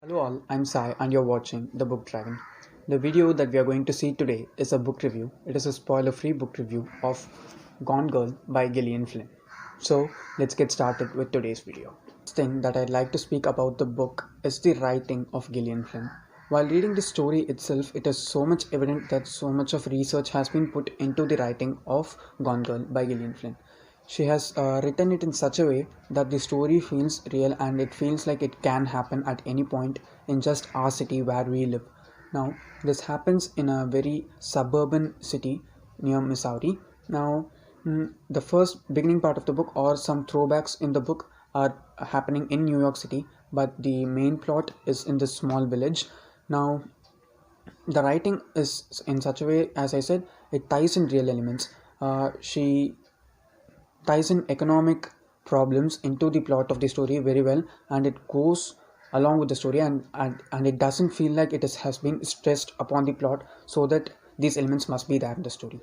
Hello all, I'm Sai and you're watching The Book Dragon. The video that we are going to see today is a book review. It is a spoiler-free book review of Gone Girl by Gillian Flynn. So let's get started with today's video. First thing that I'd like to speak about the book is the writing of Gillian Flynn. While reading the story itself, it is so much evident that so much of research has been put into the writing of Gone Girl by Gillian Flynn. She has written it in such a way that the story feels real and it feels like it can happen at any point in just our city where we live. Now, this happens in a very suburban city near Missouri. Now, the first beginning part of the book or some throwbacks in the book are happening in New York City, but the main plot is in this small village. Now, the writing is in such a way, as I said, it ties in real elements. She ties in economic problems into the plot of the story very well, and it goes along with the story, and it doesn't feel like has been stressed upon the plot so that these elements must be there in the story.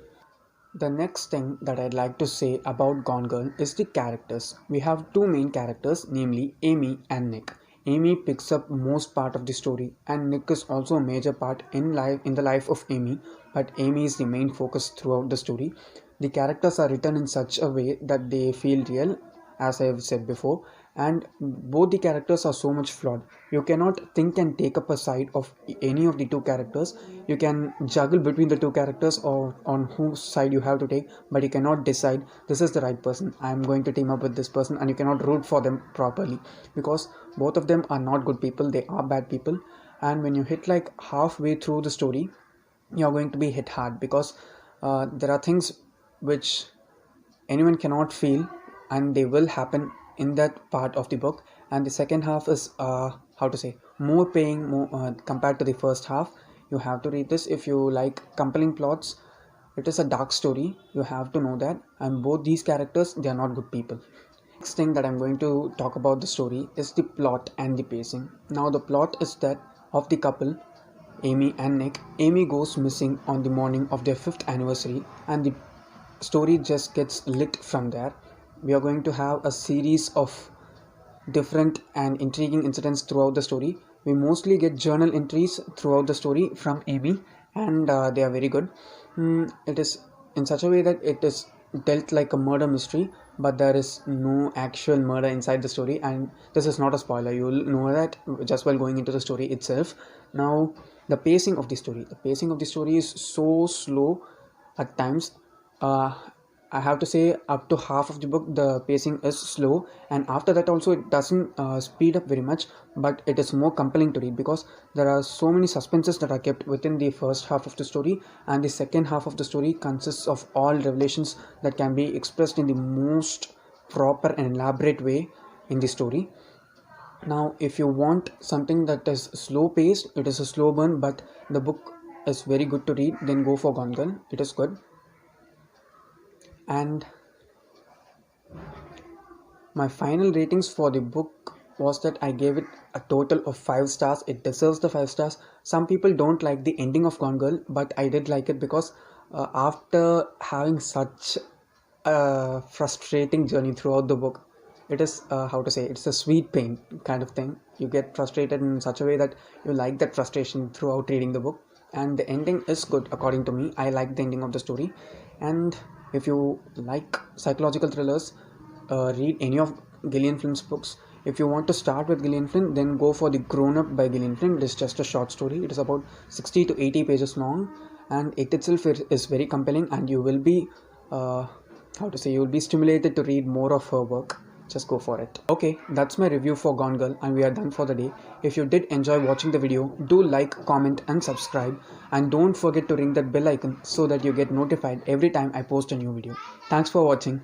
The next thing that I'd like to say about Gone Girl is the characters. We have two main characters, namely Amy and Nick. Amy picks up most part of the story and Nick is also a major part in the life of Amy, but Amy is the main focus throughout the story. The characters are written in such a way that they feel real, as I have said before, and both the characters are so much flawed. You cannot think and take up a side of any of the two characters. You can juggle between the two characters or on whose side you have to take, but you cannot decide this is the right person, I am going to team up with this person, and you cannot root for them properly because both of them are not good people, they are bad people. And when you hit like halfway through the story, you're going to be hit hard because there are things which anyone cannot feel and they will happen in that part of the book, and the second half is more paying more compared to the first half. You have to read this if you like compelling plots. It is a dark story, you have to know that, and both these characters, they are not good people. Next thing that I'm going to talk about the story is the plot and the pacing. Now the plot is that of the couple Amy and Nick. Amy goes missing on the morning of their 5th anniversary and the story just gets lit from there. We are going to have a series of different and intriguing incidents throughout the story. We mostly get journal entries throughout the story from Amy, and they are very good. It is in such a way that it is dealt like a murder mystery, but there is no actual murder inside the story, and this is not a spoiler, you will know that just while going into the story itself. Now, the pacing of the story is so slow at times. I have to say up to half of the book the pacing is slow, and after that also it doesn't speed up very much, but it is more compelling to read because there are so many suspenses that are kept within the first half of the story, and the second half of the story consists of all revelations that can be expressed in the most proper and elaborate way in the story. Now, if you want something that is slow paced, it is a slow burn, but the book is very good to read, then go for Gone Girl. It is good. And my final ratings for the book was that I gave it a total of 5 stars. It deserves the 5 stars. Some people don't like the ending of Gone Girl, but I did like it because after having such a frustrating journey throughout the book, it is it's a sweet pain kind of thing. You get frustrated in such a way that you like that frustration throughout reading the book, and the ending is good according to me. I like the ending of the story. And if you like psychological thrillers, read any of Gillian Flynn's books. If you want to start with Gillian Flynn, then go for The Grown Up by Gillian Flynn. It is just a short story. It is about 60 to 80 pages long, and it itself is very compelling, and you will be you will be stimulated to read more of her work. Just go for it. Okay, that's my review for Gone Girl, and we are done for the day. If you did enjoy watching the video, do like, comment and subscribe, and don't forget to ring that bell icon so that you get notified every time I post a new video. Thanks for watching.